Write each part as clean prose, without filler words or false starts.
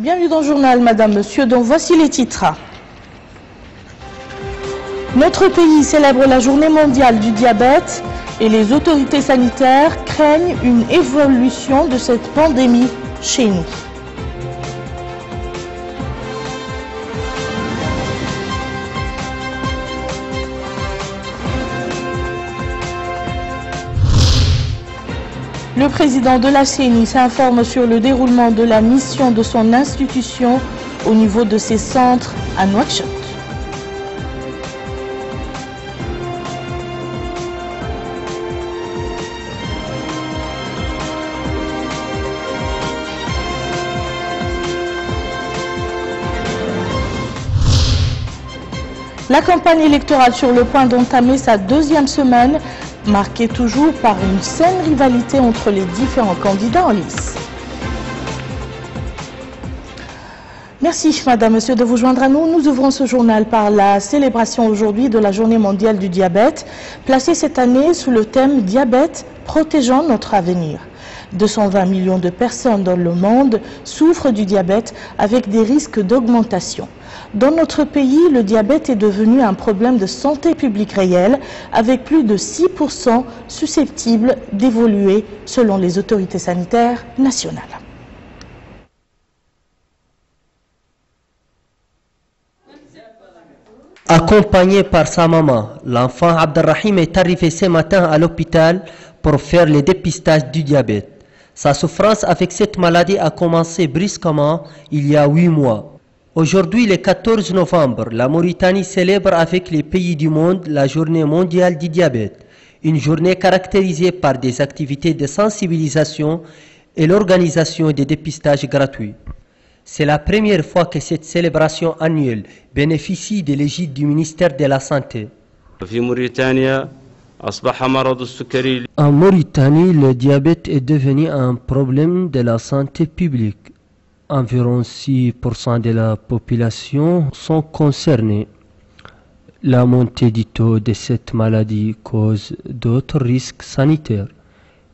Bienvenue dans le journal, Madame, Monsieur. Donc voici les titres. Notre pays célèbre la journée mondiale du diabète et les autorités sanitaires craignent une évolution de cette pandémie chez nous. Le président de la CENI s'informe sur le déroulement de la mission de son institution au niveau de ses centres à Nouakchott. La campagne électorale sur le point d'entamer sa deuxième semaine, marquée toujours par une saine rivalité entre les différents candidats en lice. Merci, Madame, Monsieur, de vous joindre à nous. Nous ouvrons ce journal par la célébration aujourd'hui de la Journée mondiale du diabète, placée cette année sous le thème « Diabète, protégeant notre avenir ». 220 millions de personnes dans le monde souffrent du diabète avec des risques d'augmentation. Dans notre pays, le diabète est devenu un problème de santé publique réel, avec plus de 6% susceptibles d'évoluer selon les autorités sanitaires nationales. Accompagné par sa maman, l'enfant Abdelrahim est arrivé ce matin à l'hôpital pour faire le dépistage du diabète. Sa souffrance avec cette maladie a commencé brusquement il y a 8 mois. Aujourd'hui, le 14 novembre, la Mauritanie célèbre avec les pays du monde la journée mondiale du diabète. Une journée caractérisée par des activités de sensibilisation et l'organisation des dépistages gratuits. C'est la première fois que cette célébration annuelle bénéficie de l'égide du ministère de la Santé. En Mauritanie, le diabète est devenu un problème de la santé publique. Environ 6% de la population sont concernés. La montée du taux de cette maladie cause d'autres risques sanitaires,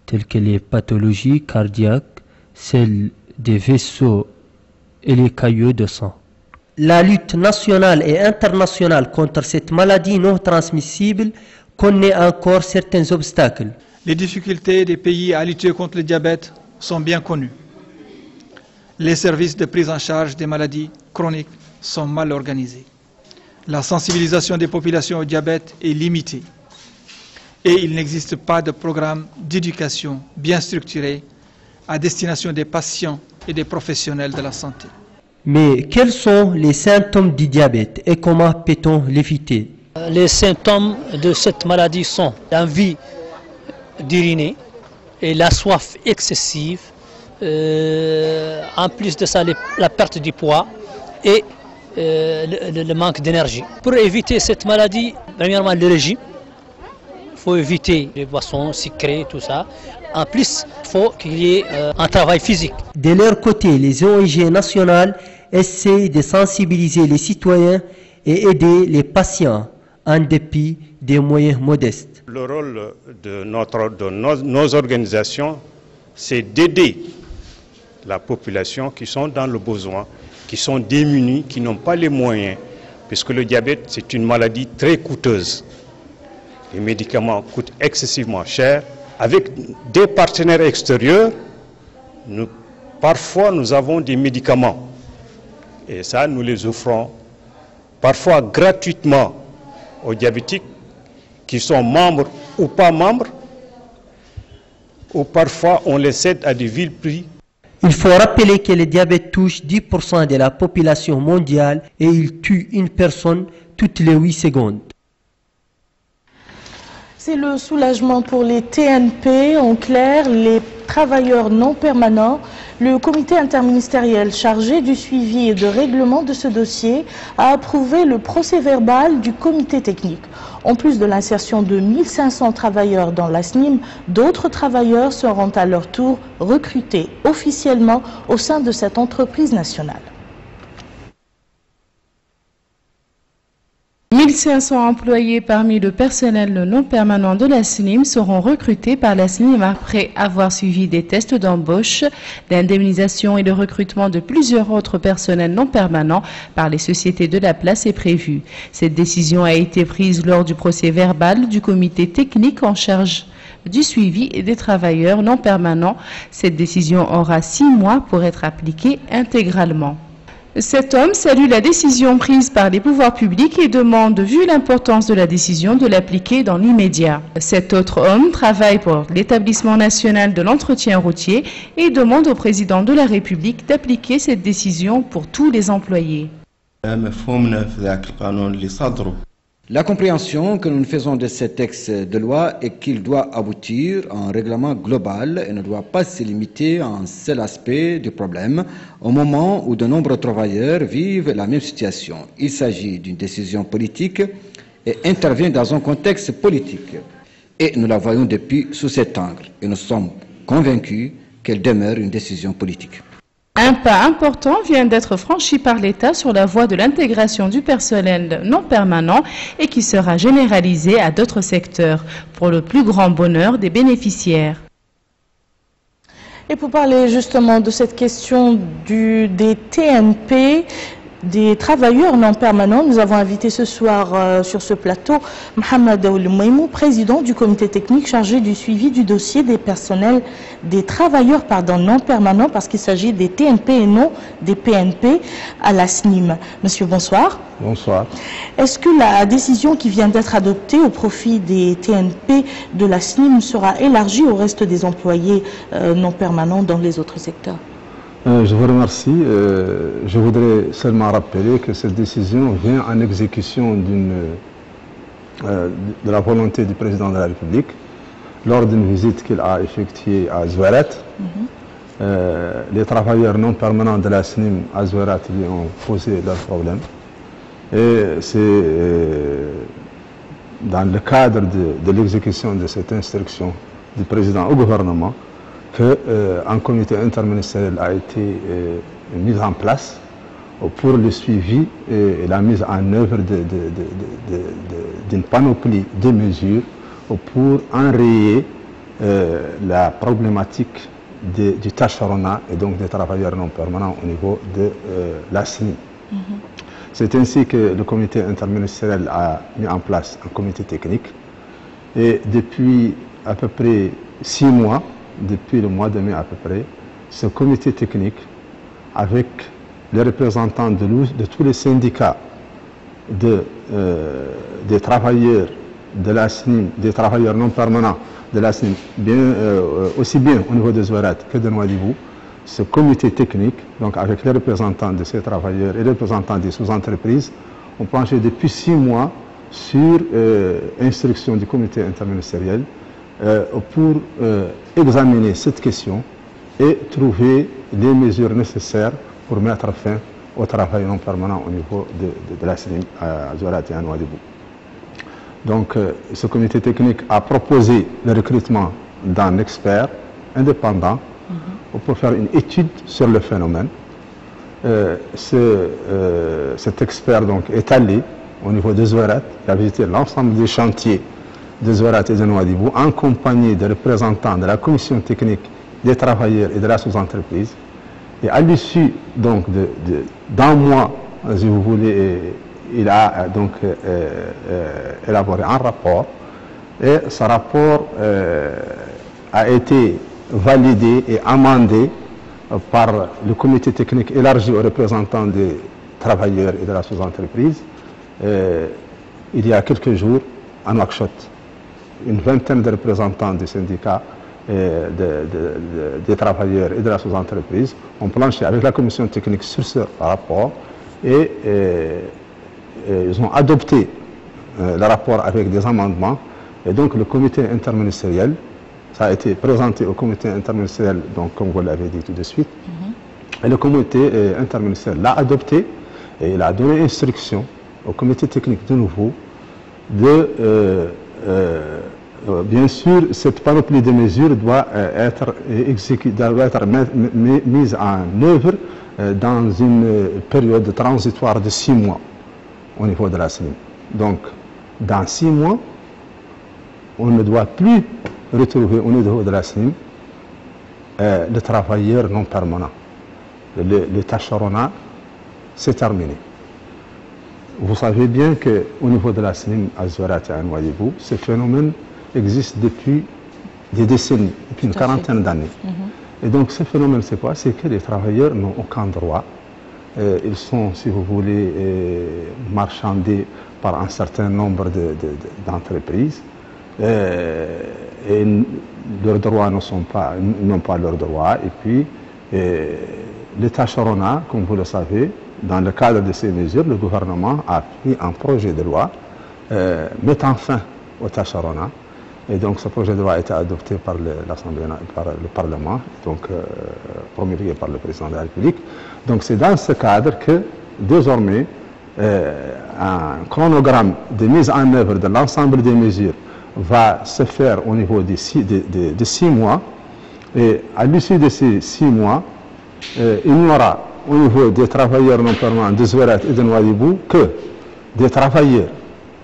tels que les pathologies cardiaques, celles des vaisseaux et les caillots de sang. La lutte nationale et internationale contre cette maladie non transmissible connaît encore certains obstacles. Les difficultés des pays à lutter contre le diabète sont bien connues. Les services de prise en charge des maladies chroniques sont mal organisés. La sensibilisation des populations au diabète est limitée. Et il n'existe pas de programme d'éducation bien structuré à destination des patients et des professionnels de la santé. Mais quels sont les symptômes du diabète et comment peut-on l'éviter? Les symptômes de cette maladie sont l'envie d'uriner et la soif excessive, en plus de ça la perte du poids et le manque d'énergie. Pour éviter cette maladie, premièrement le régime, il faut éviter les boissons sucrées, tout ça. En plus, il faut qu'il y ait un travail physique. De leur côté, les ONG nationales essaient de sensibiliser les citoyens et aider les patients en dépit des moyens modestes. Le rôle de nos organisations, c'est d'aider la population qui sont dans le besoin, qui sont démunis, qui n'ont pas les moyens, puisque le diabète, c'est une maladie très coûteuse. Les médicaments coûtent excessivement cher. Avec des partenaires extérieurs, parfois nous avons des médicaments, et ça nous les offrons parfois gratuitement aux diabétiques qui sont membres ou pas membres, ou parfois on les cède à des vil prix. Il faut rappeler que le diabète touche 10% de la population mondiale et il tue une personne toutes les 8 secondes. C'est le soulagement pour les TNP, en clair, les travailleurs non permanents. Le comité interministériel chargé du suivi et de règlement de ce dossier a approuvé le procès-verbal du comité technique. En plus de l'insertion de 1500 travailleurs dans la SNIM, d'autres travailleurs seront à leur tour recrutés officiellement au sein de cette entreprise nationale. 1500 employés parmi le personnel non permanent de la SNIM seront recrutés par la SNIM après avoir suivi des tests d'embauche, d'indemnisation et de recrutement de plusieurs autres personnels non permanents par les sociétés de la place est prévue. Cette décision a été prise lors du procès verbal du comité technique en charge du suivi des travailleurs non permanents. Cette décision aura 6 mois pour être appliquée intégralement. Cet homme salue la décision prise par les pouvoirs publics et demande, vu l'importance de la décision, de l'appliquer dans l'immédiat. Cet autre homme travaille pour l'établissement national de l'entretien routier et demande au président de la République d'appliquer cette décision pour tous les employés. La compréhension que nous faisons de ce texte de loi est qu'il doit aboutir à un règlement global et ne doit pas se limiter à un seul aspect du problème au moment où de nombreux travailleurs vivent la même situation. Il s'agit d'une décision politique et intervient dans un contexte politique. Et nous la voyons depuis sous cet angle et nous sommes convaincus qu'elle demeure une décision politique. Un pas important vient d'être franchi par l'État sur la voie de l'intégration du personnel non permanent et qui sera généralisé à d'autres secteurs pour le plus grand bonheur des bénéficiaires. Et pour parler justement de cette question des TNP, des travailleurs non permanents, nous avons invité ce soir sur ce plateau Mohamed Ouloumoimou, président du comité technique chargé du suivi du dossier des personnels, des travailleurs non permanents, parce qu'il s'agit des TNP et non des PNP à la SNIM. Monsieur, bonsoir. Bonsoir. Est-ce que la décision qui vient d'être adoptée au profit des TNP de la SNIM sera élargie au reste des employés non permanents dans les autres secteurs? Je vous remercie. Je voudrais seulement rappeler que cette décision vient en exécution de la volonté du président de la République lors d'une visite qu'il a effectuée à Zouarat. Les travailleurs non permanents de la SNIM à Zouarat lui ont posé leurs problèmes. Et c'est dans le cadre de l'exécution de cette instruction du président au gouvernement qu'un comité interministériel a été mis en place pour le suivi et la mise en œuvre d'une panoplie de mesures pour enrayer la problématique du tâcheronat et donc des travailleurs non permanents au niveau de la SNIM. C'est ainsi que le comité interministériel a mis en place un comité technique et depuis à peu près 6 mois, depuis le mois de mai à peu près, ce comité technique, avec les représentants de tous les syndicats des travailleurs de la SNIM, des travailleurs non permanents de la SNIM, aussi bien au niveau de Zouarat que de Nouadhibou, ce comité technique, donc avec les représentants de ces travailleurs et les représentants des sous-entreprises, ont planché depuis 6 mois sur instruction du comité interministériel pour examiner cette question et trouver les mesures nécessaires pour mettre fin au travail non permanent au niveau de la SNIM à Zouarat et à Nouadhibou. Donc ce comité technique a proposé le recrutement d'un expert indépendant pour faire une étude sur le phénomène. Cet expert donc, est allé au niveau de Zouarat, il a visité l'ensemble des chantiers de Zouarat et de Nouadhibou, en compagnie des représentants de la commission technique des travailleurs et de la sous-entreprise. Et à l'issue donc d'un mois, si vous voulez, il a donc élaboré un rapport et ce rapport a été validé et amendé par le comité technique élargi aux représentants des travailleurs et de la sous-entreprise il y a quelques jours à Nouakchott. Une vingtaine de représentants des syndicats des travailleurs et de la sous-entreprise ont planché avec la commission technique sur ce rapport et ils ont adopté le rapport avec des amendements et donc le comité interministériel, ça a été présenté au comité interministériel, donc comme vous l'avez dit tout de suite, et le comité interministériel l'a adopté et il a donné instruction au comité technique de nouveau de bien sûr, cette panoplie de mesures doit être mise en œuvre dans une période transitoire de 6 mois au niveau de la SNIM. Donc, dans 6 mois, on ne doit plus retrouver au niveau de la SNIM le travailleur non permanent. Le tâcheronat, c'est terminé. Vous savez bien qu'au niveau de la SNIM à Zouarat et à Nouadhibou, ce phénomène existe depuis des décennies, depuis une quarantaine d'années. Et donc ce phénomène, c'est quoi? C'est que les travailleurs n'ont aucun droit. Ils sont, si vous voulez, marchandés par un certain nombre d'entreprises. Et leurs droits n'ont pas leurs droits. Et puis, le tâcheronat, comme vous le savez, dans le cadre de ces mesures, le gouvernement a pris un projet de loi mettant fin au tâcheronat. Et donc ce projet de loi a été adopté par l'Assemblée, par le Parlement, donc promulgué par le Président de la République. Donc c'est dans ce cadre que désormais un chronogramme de mise en œuvre de l'ensemble des mesures va se faire au niveau de 6 mois. Et à l'issue de ces 6 mois, il n'y aura au niveau des travailleurs non permanents de Zouarat et de Nouadhibou que des travailleurs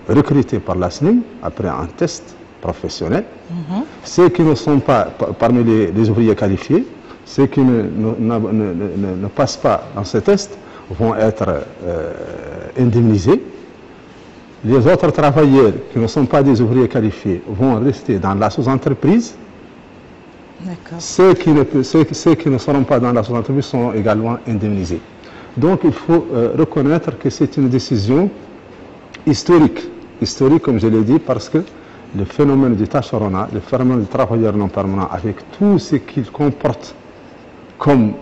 recrutés par la SNIM après un test professionnel. Ceux qui ne sont pas parmi les ouvriers qualifiés, ceux qui ne passent pas dans ce test vont être indemnisés. Les autres travailleurs qui ne sont pas des ouvriers qualifiés vont rester dans la sous-entreprise. Ceux qui ne seront pas dans la sous-entreprise seront également indemnisés. Donc il faut reconnaître que c'est une décision historique. Historique, comme je l'ai dit, parce que le phénomène du tâcheronat, le phénomène du travailleur non permanent, avec tout ce qu'il comporte comme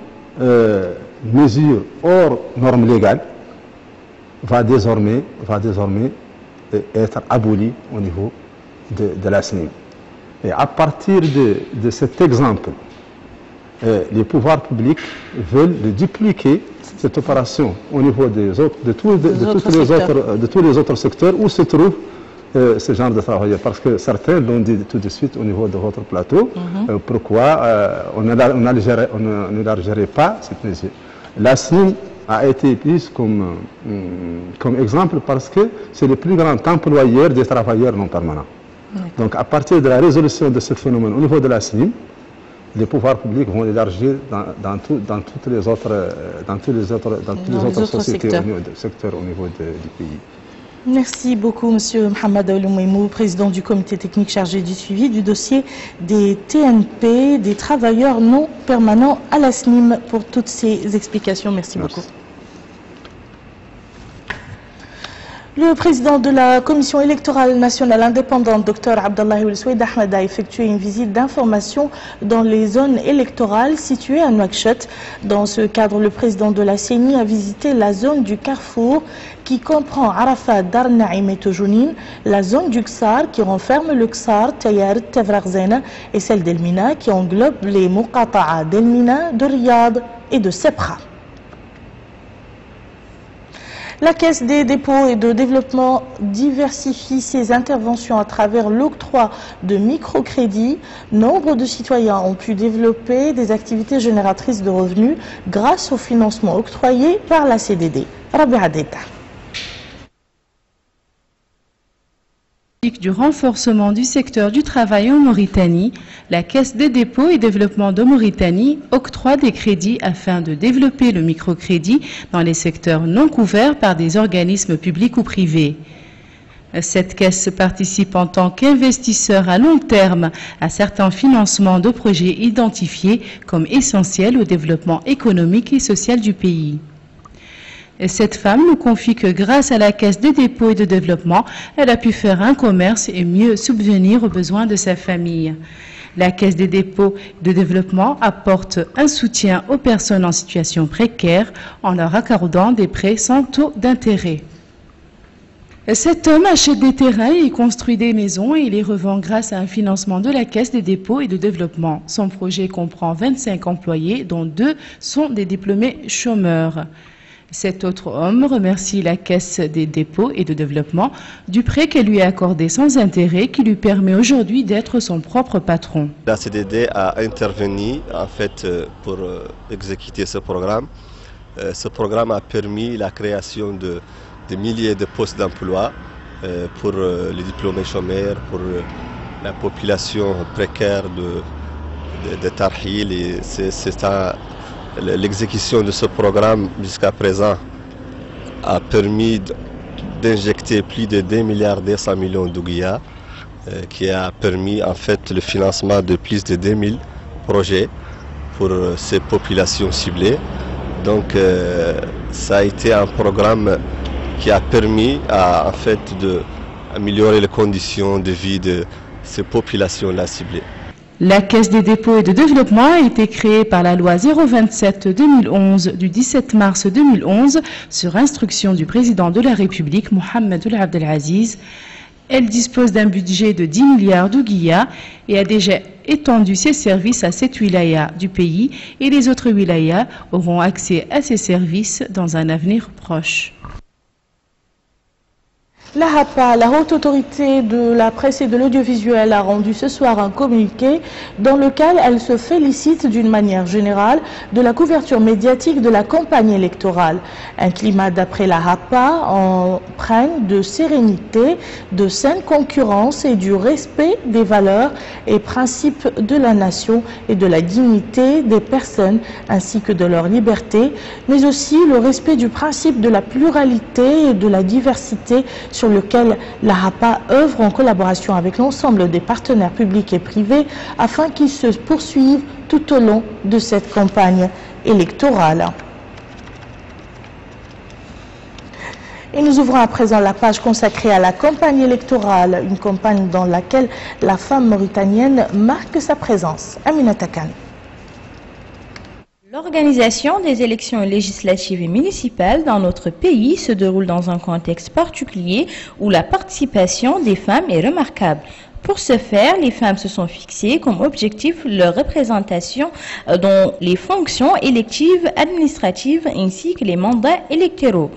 mesures hors normes légales, va désormais être aboli au niveau de la SNIM. Et à partir de cet exemple, les pouvoirs publics veulent dupliquer cette opération au niveau de tous les autres secteurs où se trouvent ce genre de travailleurs. Parce que certains l'ont dit tout de suite au niveau de votre plateau, pourquoi on n'élargirait pas cette mesure. La SNIM a été prise comme exemple parce que c'est le plus grand employeur des travailleurs non permanents. Donc à partir de la résolution de ce phénomène au niveau de la SNIM, les pouvoirs publics vont l'élargir dans tous les autres sociétés, secteurs au niveau du pays. Merci beaucoup, Monsieur Mohamed Aouloumeimou, président du comité technique chargé du suivi du dossier des TNP, des travailleurs non permanents à la SNIM, pour toutes ces explications. Merci beaucoup. Le président de la Commission électorale nationale indépendante, Dr Abdallahi Ould-Souaïd Ahmed, a effectué une visite d'information dans les zones électorales situées à Nouakchott. Dans ce cadre, le président de la CENI a visité la zone du Carrefour qui comprend Arafat, Dar Naïm et Tojounine, la zone du Ksar qui renferme le Ksar, Tayar, Tevraghzena et celle d'Elmina qui englobe les Muqata'a d'Elmina, de Riyad et de Sepra. La Caisse des dépôts et de développement diversifie ses interventions à travers l'octroi de microcrédits. Nombre de citoyens ont pu développer des activités génératrices de revenus grâce au financement octroyé par la CDD. Rabia Deta. Du renforcement du secteur du travail en Mauritanie, la Caisse des dépôts et développement de Mauritanie octroie des crédits afin de développer le microcrédit dans les secteurs non couverts par des organismes publics ou privés. Cette caisse participe en tant qu'investisseur à long terme à certains financements de projets identifiés comme essentiels au développement économique et social du pays. Cette femme nous confie que grâce à la Caisse des dépôts et de développement, elle a pu faire un commerce et mieux subvenir aux besoins de sa famille. La Caisse des dépôts et de développement apporte un soutien aux personnes en situation précaire en leur accordant des prêts sans taux d'intérêt. Cet homme achète des terrains et construit des maisons et les revend grâce à un financement de la Caisse des dépôts et de développement. Son projet comprend 25 employés, dont 2 sont des diplômés chômeurs. Cet autre homme remercie la Caisse des dépôts et de développement du prêt qu'elle lui a accordé sans intérêt qui lui permet aujourd'hui d'être son propre patron. La CDD a intervenu en fait pour exécuter ce programme. Ce programme a permis la création de milliers de postes d'emploi pour les diplômés chômeurs, pour la population précaire de Tarhil. L'exécution de ce programme jusqu'à présent a permis d'injecter plus de 2 milliards 200 millions d'ouguiya, qui a permis en fait le financement de plus de 2000 projets pour ces populations ciblées. Donc ça a été un programme qui a permis en fait d'améliorer les conditions de vie de ces populations-là ciblées. La Caisse des dépôts et de développement a été créée par la loi 027-2011 du 17 mars 2011 sur instruction du président de la République, Mohamed Ould Abdelaziz. Elle dispose d'un budget de 10 milliards d'ouguiya et a déjà étendu ses services à 7 wilayas du pays, et les autres wilayas auront accès à ces services dans un avenir proche. La HAPA, la Haute Autorité de la Presse et de l'Audiovisuel, a rendu ce soir un communiqué dans lequel elle se félicite d'une manière générale de la couverture médiatique de la campagne électorale. Un climat, d'après la HAPA, empreint de sérénité, de saine concurrence et du respect des valeurs et principes de la nation et de la dignité des personnes ainsi que de leur liberté, mais aussi le respect du principe de la pluralité et de la diversité sur lequel la HAPA œuvre en collaboration avec l'ensemble des partenaires publics et privés afin qu'ils se poursuivent tout au long de cette campagne électorale. Et nous ouvrons à présent la page consacrée à la campagne électorale, une campagne dans laquelle la femme mauritanienne marque sa présence. Aminata Kane. L'organisation des élections législatives et municipales dans notre pays se déroule dans un contexte particulier où la participation des femmes est remarquable. Pour ce faire, les femmes se sont fixées comme objectif leur représentation dans les fonctions électives, administratives ainsi que les mandats électoraux.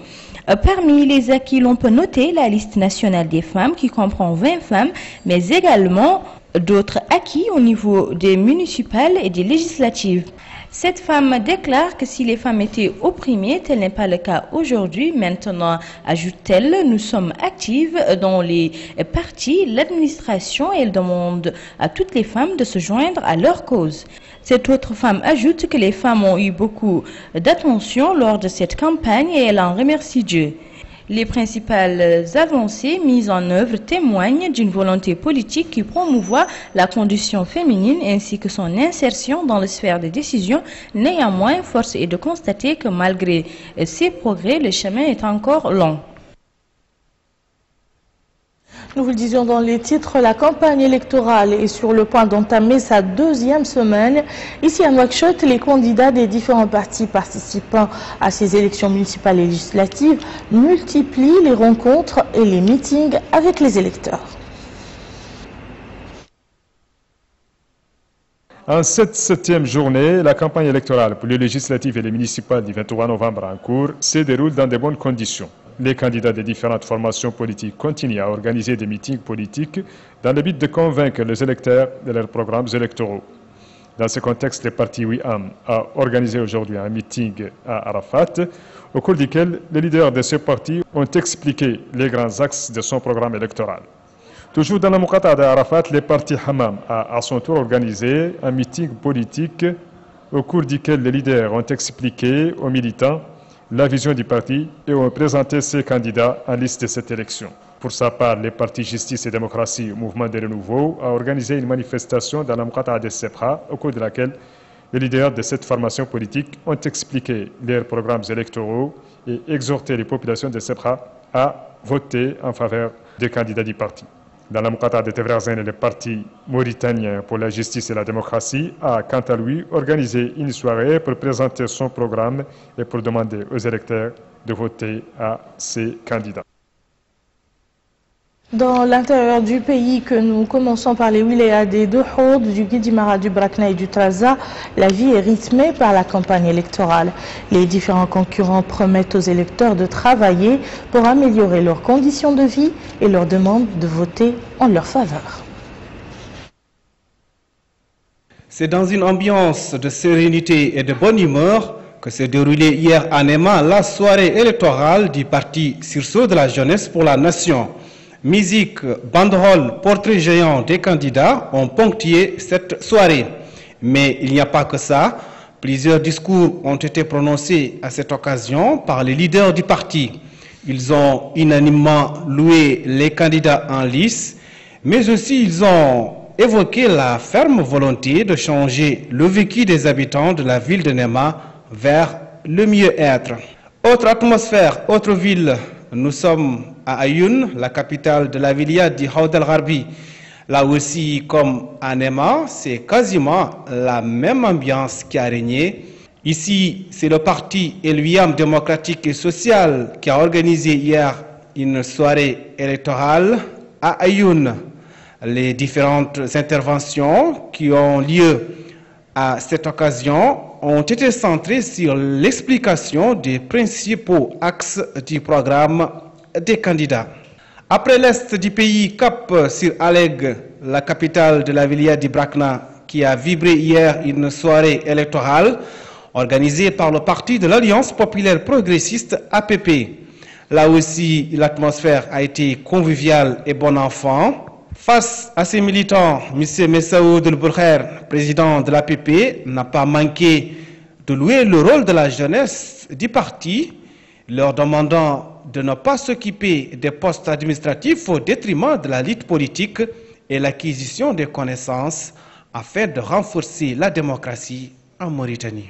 Parmi les acquis, l'on peut noter la liste nationale des femmes qui comprend 20 femmes, mais également d'autres acquis au niveau des municipales et des législatives. Cette femme déclare que si les femmes étaient opprimées, tel n'est pas le cas aujourd'hui. Maintenant, ajoute-t-elle, nous sommes actives dans les partis, l'administration, et elle demande à toutes les femmes de se joindre à leur cause. Cette autre femme ajoute que les femmes ont eu beaucoup d'attention lors de cette campagne et elle en remercie Dieu. Les principales avancées mises en œuvre témoignent d'une volonté politique qui promouvoit la condition féminine ainsi que son insertion dans la sphère des décisions. Néanmoins, force est de constater que malgré ces progrès, le chemin est encore long. Nous vous le disions dans les titres, la campagne électorale est sur le point d'entamer sa deuxième semaine. Ici à Nouakchott, les candidats des différents partis participant à ces élections municipales et législatives multiplient les rencontres et les meetings avec les électeurs. En cette 7e journée, la campagne électorale pour les législatives et les municipales du 23 novembre en cours se déroule dans de bonnes conditions. Les candidats des différentes formations politiques continuent à organiser des meetings politiques dans le but de convaincre les électeurs de leurs programmes électoraux. Dans ce contexte, le parti WIAM a organisé aujourd'hui un meeting à Arafat, au cours duquel les leaders de ce parti ont expliqué les grands axes de son programme électoral. Toujours dans la Muqata d'Arafat, le parti Hamam a à son tour organisé un meeting politique au cours duquel les leaders ont expliqué aux militants la vision du parti et ont présenté ses candidats en liste de cette élection. Pour sa part, le parti Justice et Démocratie, Mouvement de Renouveau, a organisé une manifestation dans la Muqata de Sebha, au cours de laquelle les leaders de cette formation politique ont expliqué leurs programmes électoraux et exhorté les populations de Sebha à voter en faveur des candidats du parti. Dans la Muqata de Tevrazen, le parti mauritanien pour la justice et la démocratie a, quant à lui, organisé une soirée pour présenter son programme et pour demander aux électeurs de voter à ses candidats. Dans l'intérieur du pays, que nous commençons par les wilayas des deux Houd, du Guidimara, du Brakna et du Traza, la vie est rythmée par la campagne électorale. Les différents concurrents promettent aux électeurs de travailler pour améliorer leurs conditions de vie et leur demandent de voter en leur faveur. C'est dans une ambiance de sérénité et de bonne humeur que s'est déroulée hier à Néma la soirée électorale du parti Sursaut de la jeunesse pour la nation. Musique, banderoles, portraits géants des candidats ont ponctué cette soirée. Mais il n'y a pas que ça. Plusieurs discours ont été prononcés à cette occasion par les leaders du parti. Ils ont unanimement loué les candidats en lice, mais aussi ils ont évoqué la ferme volonté de changer le vécu des habitants de la ville de Nema vers le mieux-être. Autre atmosphère, autre ville, nous sommes à Ayoun, la capitale de la wilaya du Haoud el-Gharbi. Là aussi, comme à Nema, c'est quasiment la même ambiance qui a régné. Ici, c'est le parti Eluiam démocratique et social qui a organisé hier une soirée électorale à Ayoun. Les différentes interventions qui ont lieu à cette occasion ont été centrées sur l'explication des principaux axes du programme des candidats. Après l'est du pays, cap sur Alleg, la capitale de la wilaya d'Ibrakna, qui a vibré hier une soirée électorale organisée par le parti de l'Alliance populaire progressiste APP. Là aussi, l'atmosphère a été conviviale et bon enfant. Face à ces militants, M. Messaoud El-Bourkher, président de l'APP, n'a pas manqué de louer le rôle de la jeunesse du parti, leur demandant de ne pas s'occuper des postes administratifs au détriment de la lutte politique et l'acquisition des connaissances afin de renforcer la démocratie en Mauritanie.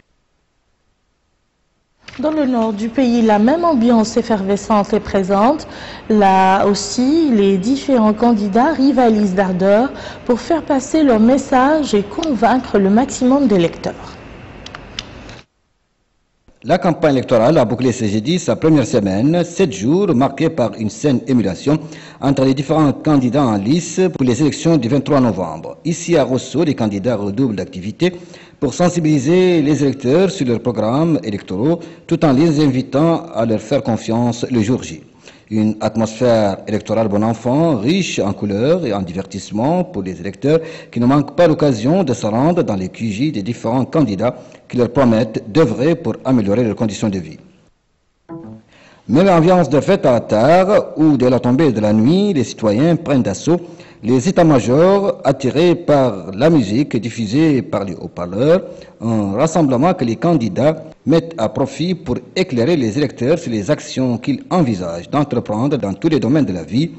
Dans le nord du pays, la même ambiance effervescente est présente. Là aussi, les différents candidats rivalisent d'ardeur pour faire passer leur message et convaincre le maximum d'électeurs. La campagne électorale a bouclé ce jeudi sa première semaine, 7 jours marqués par une saine émulation entre les différents candidats en lice pour les élections du 23 novembre. Ici à Rosso, les candidats redoublent d'activité pour sensibiliser les électeurs sur leurs programmes électoraux tout en les invitant à leur faire confiance le jour J. Une atmosphère électorale bon enfant, riche en couleurs et en divertissement pour les électeurs qui ne manquent pas l'occasion de se rendre dans les QJ des différents candidats qui leur promettent d'œuvrer pour améliorer leurs conditions de vie. Même ambiance de fête à Attar, où dès la tombée de la nuit, les citoyens prennent d'assaut les états-majors attirés par la musique diffusée par les haut-parleurs, un rassemblement que les candidats mettent à profit pour éclairer les électeurs sur les actions qu'ils envisagent d'entreprendre dans tous les domaines de la vie,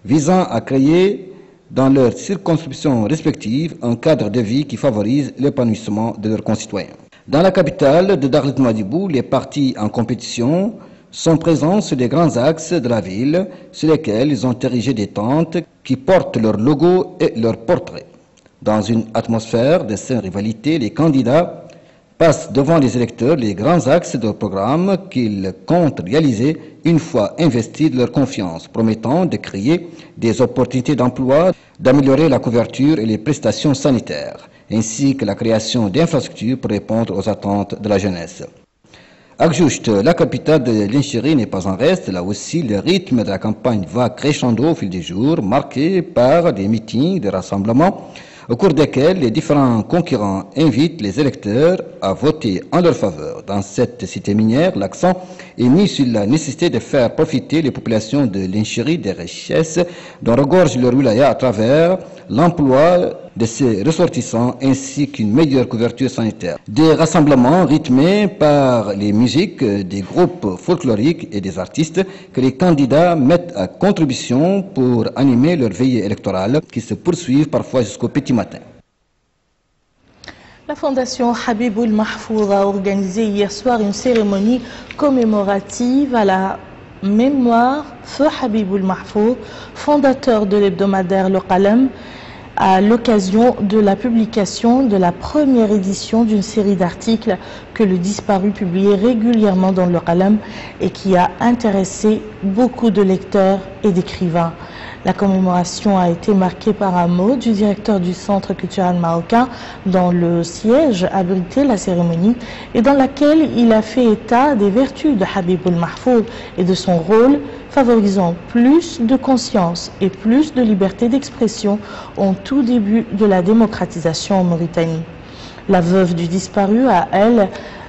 visant à créer dans leurs circonscriptions respectives un cadre de vie qui favorise l'épanouissement de leurs concitoyens. Dans la capitale de Darlet Madibou, les partis en compétition sont présents sur les grands axes de la ville, sur lesquels ils ont érigé des tentes qui portent leur logo et leur portrait. Dans une atmosphère de saine rivalité, les candidats passent devant les électeurs les grands axes de leur programme qu'ils comptent réaliser une fois investis de leur confiance, promettant de créer des opportunités d'emploi, d'améliorer la couverture et les prestations sanitaires, ainsi que la création d'infrastructures pour répondre aux attentes de la jeunesse. Akjoucht, la capitale de l'Inchiri n'est pas en reste. Là aussi, le rythme de la campagne va crescendo au fil des jours, marqué par des meetings, des rassemblements, au cours desquels les différents concurrents invitent les électeurs à voter en leur faveur. Dans cette cité minière, l'accent est mis sur la nécessité de faire profiter les populations de l'Inchiri des richesses dont regorge leur wilaya à travers l'emploi de ses ressortissants ainsi qu'une meilleure couverture sanitaire. Des rassemblements rythmés par les musiques des groupes folkloriques et des artistes que les candidats mettent à contribution pour animer leur veillée électorale qui se poursuivent parfois jusqu'au petit matin. La Fondation Habiboul Mahfouz a organisé hier soir une cérémonie commémorative à la mémoire Feu Habiboul Mahfouz, fondateur de l'hebdomadaire Le Qalam, à l'occasion de la publication de la première édition d'une série d'articles que le disparu publiait régulièrement dans Le Qalam et qui a intéressé beaucoup de lecteurs et d'écrivains. La commémoration a été marquée par un mot du directeur du Centre culturel marocain dont le siège abritait la cérémonie et dans laquelle il a fait état des vertus de Habiboul Mahfouz et de son rôle favorisant plus de conscience et plus de liberté d'expression au tout début de la démocratisation en Mauritanie. La veuve du disparu a, elle,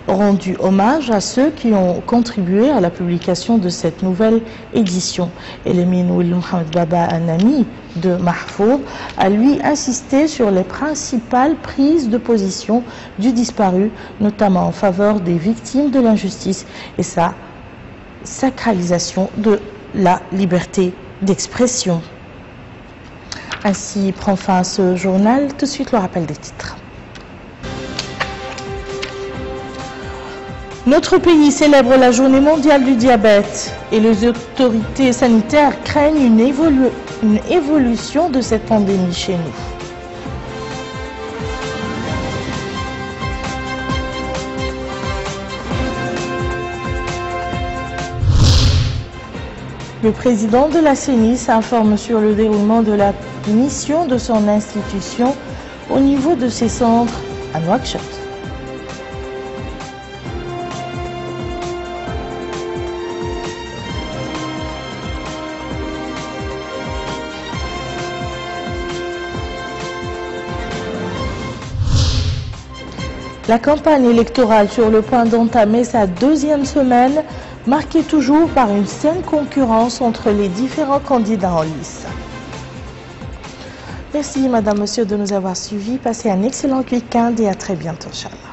rendu hommage à ceux qui ont contribué à la publication de cette nouvelle édition. Elimine Ouil Mohamed Baba, un ami de Mahfouz, a lui insisté sur les principales prises de position du disparu, notamment en faveur des victimes de l'injustice et sa sacralisation de la liberté d'expression. Ainsi prend fin ce journal. Tout de suite le rappel des titres. Notre pays célèbre la journée mondiale du diabète et les autorités sanitaires craignent une évolution de cette pandémie chez nous. Le président de la CENI s'informe sur le déroulement de la mission de son institution au niveau de ses centres à Nouakchott. La campagne électorale sur le point d'entamer sa deuxième semaine, marquée toujours par une saine concurrence entre les différents candidats en lice. Merci Madame, Monsieur de nous avoir suivis. Passez un excellent week-end et à très bientôt, Inch'Allah.